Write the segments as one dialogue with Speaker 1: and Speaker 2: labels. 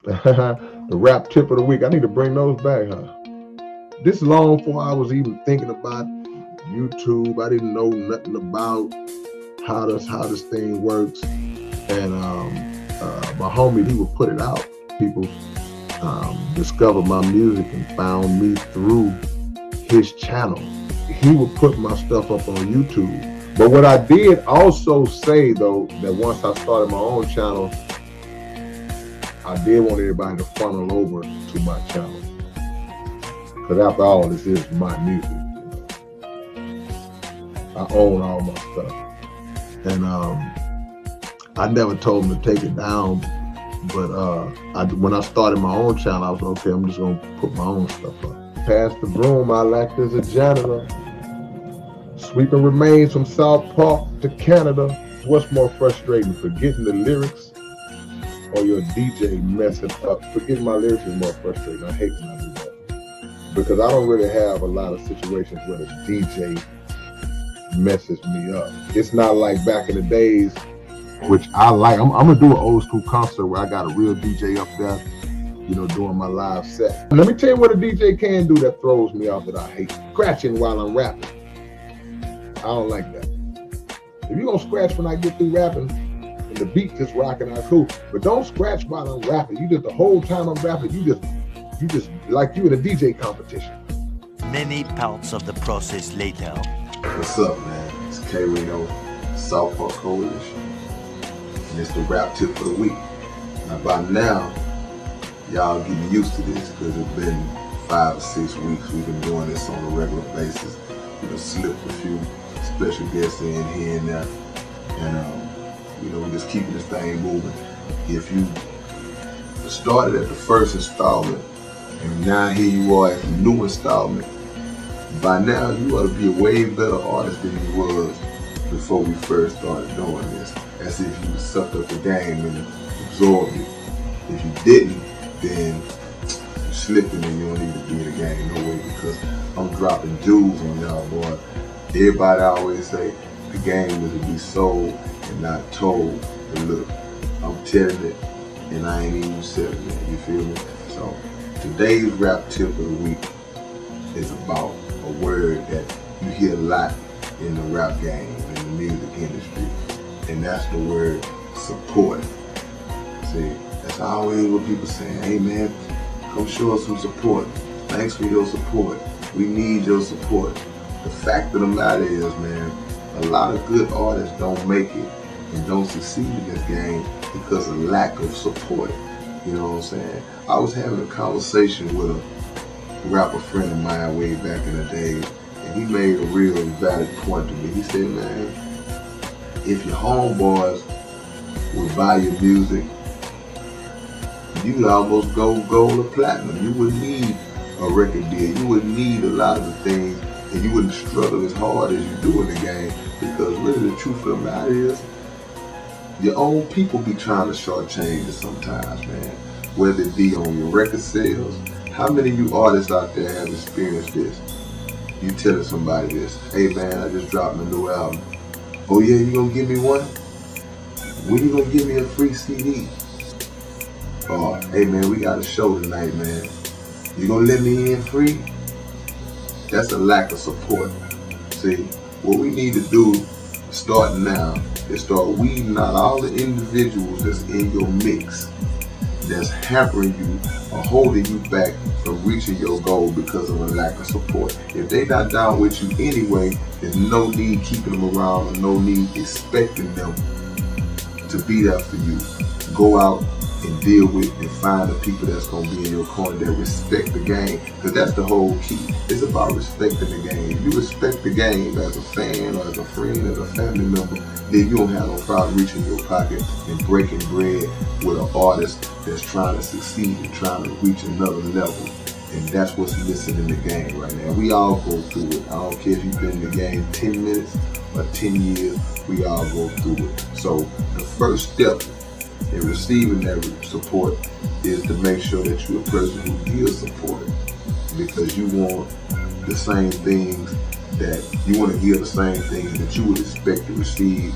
Speaker 1: The rap tip of the week. I need to bring those back, huh? This long before I was even thinking about YouTube. I didn't know nothing about how this thing works. And my homie, he would put it out. People discovered my music and found me through his channel. He would put my stuff up on YouTube. But what I did also say, though, that once I started my own channel, I did want everybody to funnel over to my channel. Because after all, this is my music. I own all my stuff. And I never told him to take it down. But when I started my own channel, I was like, okay, I'm just going to put my own stuff up. Pass the broom, I act as a janitor. Sweeping remains from South Park to Canada. What's more frustrating, forgetting the lyrics or your DJ messing up? Forgetting my lyrics is more frustrating. I hate when I do that. Because I don't really have a lot of situations where the DJ messes me up. It's not like back in the days, which I like. I'm gonna do an old school concert where I got a real DJ up there, doing my live set. Let me tell you what a DJ can do that throws me off that I hate. Scratching while I'm rapping. I don't like that. If you're gonna scratch when I get through rapping and the beat just rocking out, cool. But don't scratch while I'm rapping. You just, the whole time I'm rapping, you just like you in a DJ competition.
Speaker 2: Many parts of the process later.
Speaker 3: What's up, man? It's K-Rino, South Park Coalition. And it's the rap tip for the week. Now by now, y'all getting used to this because it's been 5 or 6 weeks we've been doing this on a regular basis. We done slipped a few special guests in here and there. And we're just keeping this thing moving. If you started at the first installment and now here you are at the new installment, by now you ought to be a way better artist than you was before we first started doing this. As if you sucked up the game and absorbed it. If you didn't, then you slipping and you don't need to be in the game no way, because I'm dropping jewels on y'all, boy. Everybody always say the game is to be sold and not told. But look, I'm telling it and I ain't even selling it, you feel me? So today's rap tip of the week is about a word that you hear a lot in the rap game, in the music industry, and that's the word support. See, that's always what people say, hey man, come show us some support. Thanks for your support. We need your support. The fact of the matter is, man, a lot of good artists don't make it and don't succeed in this game because of lack of support. You know what I'm saying? I was having a conversation with a rapper friend of mine way back in the day, and he made a real valid point to me. He said, man, if your homeboys would buy your music, you would almost go gold or platinum. You wouldn't need a record deal. You wouldn't need a lot of the things, and you wouldn't struggle as hard as you do in the game, because really the truth of the matter is, your own people be trying to shortchange it sometimes, man. Whether it be on your record sales. How many of you artists out there have experienced this? You telling somebody this, hey man, I just dropped my new album. Oh yeah, you gonna give me one? When you gonna give me a free CD? Oh, hey man, we got a show tonight, man. You gonna let me in free? That's a lack of support. See, what we need to do starting now is start weeding out all the individuals that's in your mix that's hampering you or holding you back from reaching your goal because of a lack of support. If they not down with you anyway, there's no need keeping them around or no need expecting them to be there for you. Go out and deal with and find the people that's going to be in your corner that respect the game, because that's the whole key. It's about respecting the game. If you respect the game as a fan or as a friend, as a family member, then you don't have no problem reaching your pocket and breaking bread with an artist that's trying to succeed and trying to reach another level. And that's what's missing in the game right now. We all go through it. I don't care if you've been in the game 10 minutes or 10 years, we all go through it. So the first step in receiving that support is to make sure that you're a person who gives support, because you want the same things that you give the same things that you would expect to receive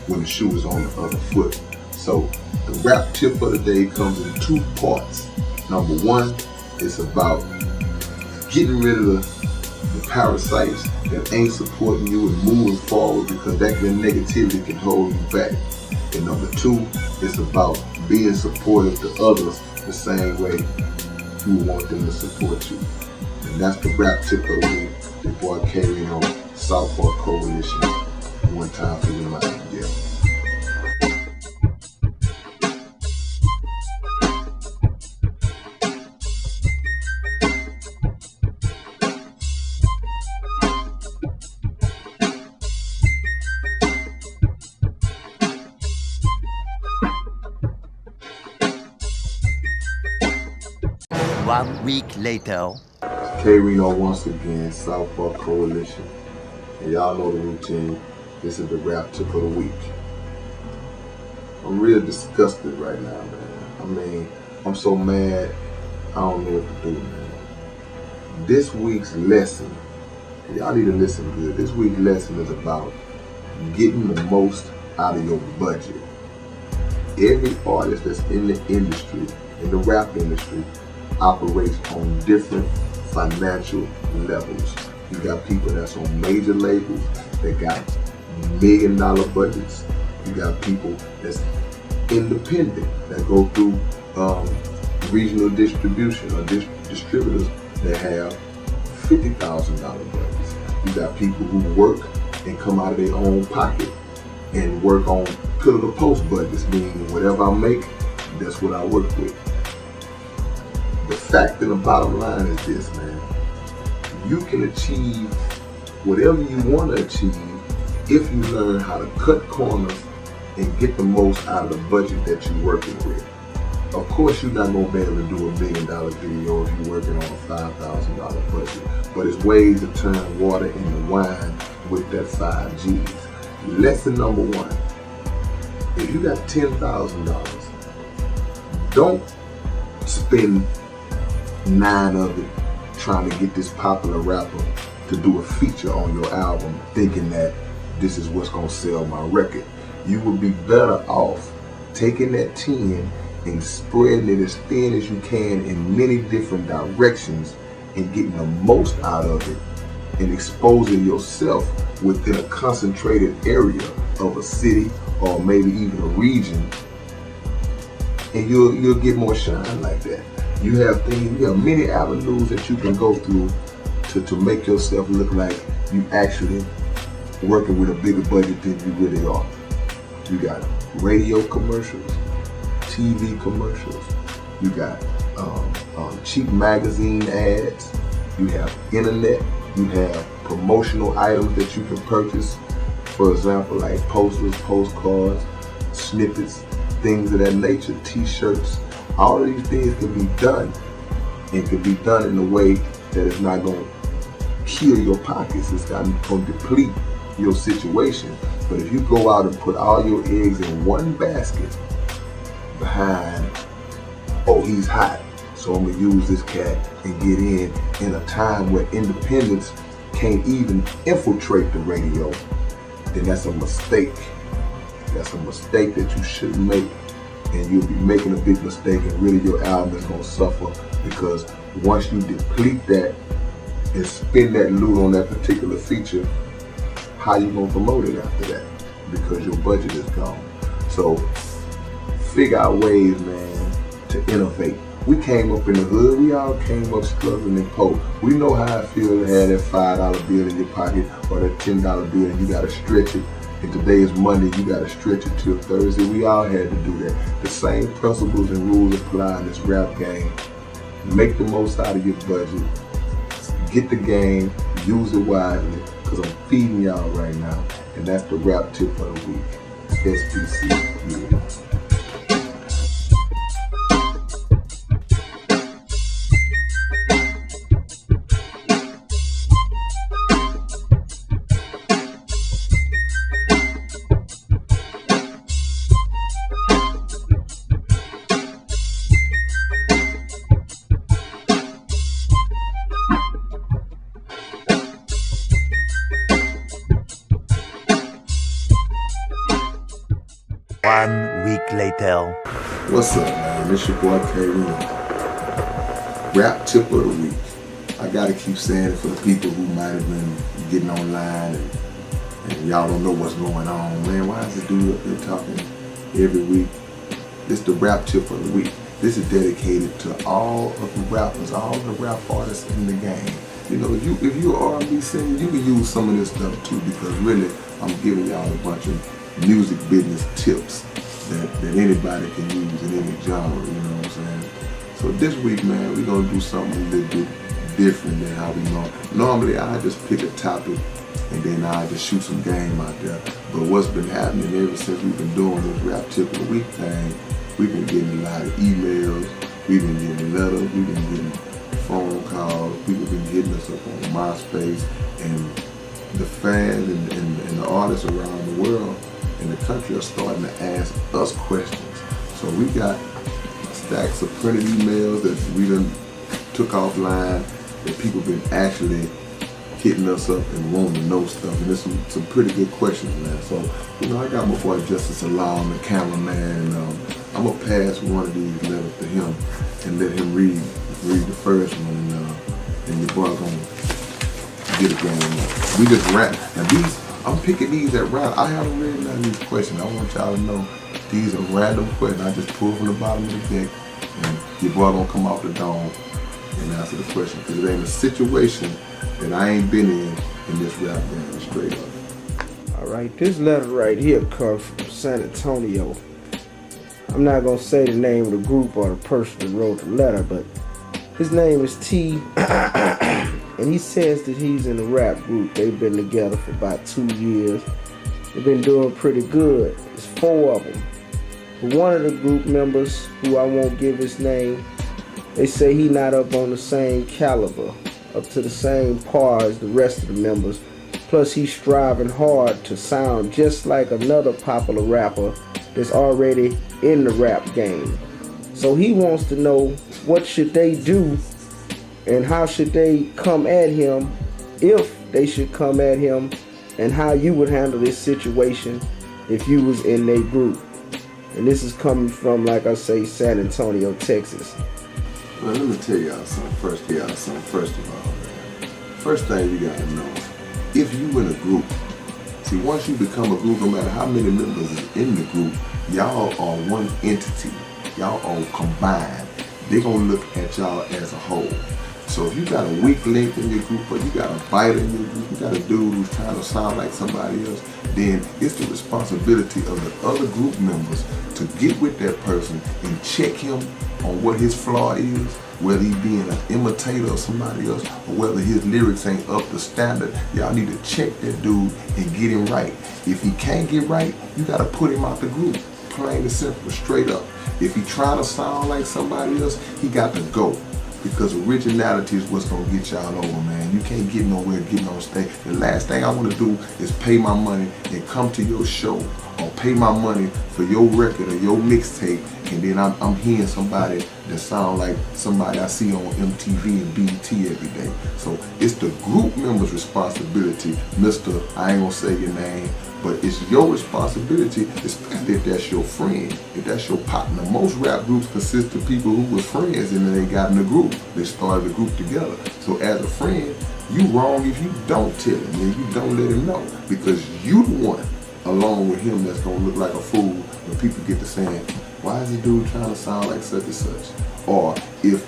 Speaker 3: when the shoe is on the other foot. So the rap tip for the day comes in two parts. Number one, it's about getting rid of the parasites that ain't supporting you and moving forward, because that negativity can hold you back. And number two, it's about being supportive to others the same way you want them to support you. And that's the rap tip of the week. Your boy K-Rino, Southport Coalition. One time for your mind, yeah.
Speaker 2: One week later.
Speaker 3: K-Rino once again, Southport Coalition. And y'all know the routine. This is the rap tip of the week. I'm real disgusted right now, man. I mean, I'm so mad, I don't know what to do, man. This week's lesson, y'all need to listen good. This week's lesson is about getting the most out of your budget. Every artist that's in the industry, in the rap industry, operates on different financial levels. You got people that's on major labels that got $1 million budgets. You got people that's independent that go through regional distribution or distributors that have $50,000 budgets. You got people who work and come out of their own pocket and work on pillar to post budgets, meaning whatever I make, that's what I work with. The fact and the bottom line is this, man. You can achieve whatever you want to achieve if you learn how to cut corners and get the most out of the budget that you're working with. Of course, you're not going to be able to do $1 million video if you're working on a $5,000 budget, but it's ways to turn water into wine with that 5 G's. Lesson number one, if you got $10,000, don't spend 9 of it trying to get this popular rapper to do a feature on your album thinking that this is what's going to sell my record. You would be better off taking that 10 and spreading it as thin as you can in many different directions and getting the most out of it and exposing yourself within a concentrated area of a city or maybe even a region, and you'll get more shine like that. You have many avenues that you can go through to make yourself look like you actually working with a bigger budget than you really are. You got radio commercials, TV commercials, you got cheap magazine ads, you have internet, you have promotional items that you can purchase, for example, like posters, postcards, snippets, things of that nature, t-shirts. All of these things can be done, and can be done in a way that is not going to kill your pockets. It's not going to deplete your situation. But if you go out and put all your eggs in one basket behind, oh, he's hot, so I'm going to use this cat and get in a time where independents can't even infiltrate the radio, then that's a mistake. That's a mistake that you shouldn't make. And you'll be making a big mistake, and really your album is going to suffer, because once you deplete that and spend that loot on that particular feature, how you going to promote it after that? Because your budget is gone. So figure out ways, man, to innovate. We came up in the hood, we all came up struggling and poor. We know how it feels to have that $5 bill in your pocket or that $10 bill, and you got to stretch it. And today is Monday, you got to stretch it till Thursday. We all had to do that. The same principles and rules apply in this rap game. Make the most out of your budget. Get the game, use it wisely, because I'm feeding y'all right now. And that's the rap tip for the week. SPC, yeah.
Speaker 2: week later.
Speaker 3: What's up, man? It's your boy K-Rino. Rap tip of the week. I gotta keep saying it for the people who might have been getting online and y'all don't know what's going on. Man, why is this dude up there talking every week? This is the rap tip of the week. This is dedicated to all of the rappers, all the rap artists in the game. You know, if you're an R&B singer, you can use some of this stuff too, because really, I'm giving y'all a bunch of music business tips that anybody can use in any genre, you know what I'm saying? So this week, man, we're gonna do something a little bit different than how we know. Normally, I just pick a topic and then I just shoot some game out there. But what's been happening ever since we've been doing this rap tip of the week thing, we've been getting a lot of emails, we've been getting letters, we've been getting phone calls, people been hitting us up on MySpace, and the fans and the artists around the world and the country are starting to ask us questions. So we got stacks of printed emails that we done took offline that people been actually hitting us up and wanting to know stuff, and there's some pretty good questions, man. So, you know, I got my boy Justice Alam, the cameraman, and I'm gonna pass one of these letters to him and let him read the first one, and your boy gonna get a game up. We just rap. Now these, I'm picking these at random. I haven't read none of these questions. I want y'all to know these are random questions. I just pulled from the bottom of the deck, and your boy gonna come off the dome and answer the question, because it ain't a situation that I ain't been in this rap game, straight up.
Speaker 4: All right, this letter right here comes from San Antonio. I'm not gonna say the name of the group or the person that wrote the letter, but his name is T, and he says that he's in a rap group. They've been together for about 2 years. They've been doing pretty good. There's 4 of them. But one of the group members, who I won't give his name, they say he not up on the same caliber, up to the same par as the rest of the members. Plus he's striving hard to sound just like another popular rapper that's already in the rap game. So he wants to know, what should they do and how should they come at him, if they should come at him, and how you would handle this situation if you was in their group. And this is coming from, like I say, San Antonio, Texas.
Speaker 3: Well, let me tell y'all something first of all, man. First thing you gotta know, if you in a group, see, once you become a group, no matter how many members is in the group, y'all are one entity. Y'all are combined. They're gonna look at y'all as a whole. So if you got a weak link in your group, or you got a biter in your group, you got a dude who's trying to sound like somebody else, then it's the responsibility of the other group members to get with that person and check him on what his flaw is, whether he's being an imitator of somebody else, or whether his lyrics ain't up to standard. Y'all need to check that dude and get him right. If he can't get right, you gotta put him out the group. Plain and simple, straight up. If he trying to sound like somebody else, he got to go. Because originality is what's gonna get y'all over, man. You can't get nowhere getting on stage. The last thing I wanna do is pay my money and come to your show, or pay my money for your record or your mixtape, and then I'm hearing somebody that sound like somebody I see on MTV and BET every day. So it's the group member's responsibility, Mr. I ain't gonna say your name, but it's your responsibility, especially if that's your friend, if that's your partner. Most rap groups consist of people who was friends and then they got in a group. They started a group together. So as a friend, you wrong if you don't tell him and you don't let him know, because you the one, along with him, that's gonna look like a fool when people get to saying, why is the dude trying to sound like such and such? Or if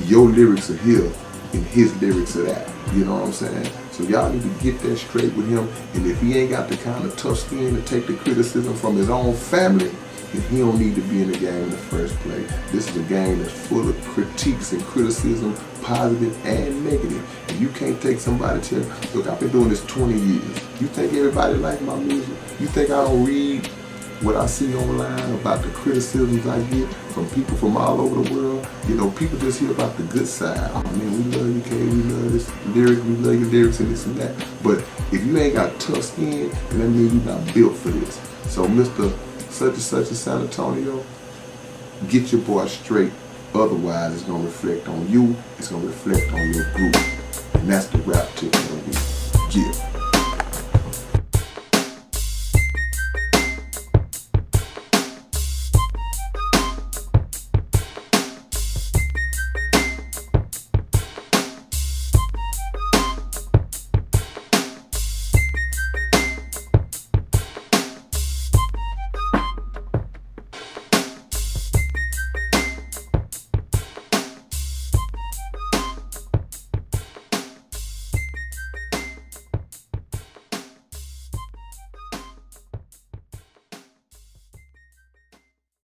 Speaker 3: your lyrics are here and his lyrics are that. You know what I'm saying? So y'all need to get that straight with him. And if he ain't got the kind of tough skin to take the criticism from his own family, then he don't need to be in the game in the first place. This is a game that's full of critiques and criticism, positive and negative. And you can't take somebody to, look, I've been doing this 20 years. You think everybody like my music? You think I don't read what I see online about the criticisms I get from people from all over the world? You know, people just hear about the good side. Oh man, we love you, K, we love this lyric, we love your lyrics and this and that. But if you ain't got tough skin, then that means you're not built for this. So Mr. Such and such in San Antonio, get your boy straight. Otherwise, it's gonna reflect on you, it's gonna reflect on your group. And that's the rap tip of the week. Yeah.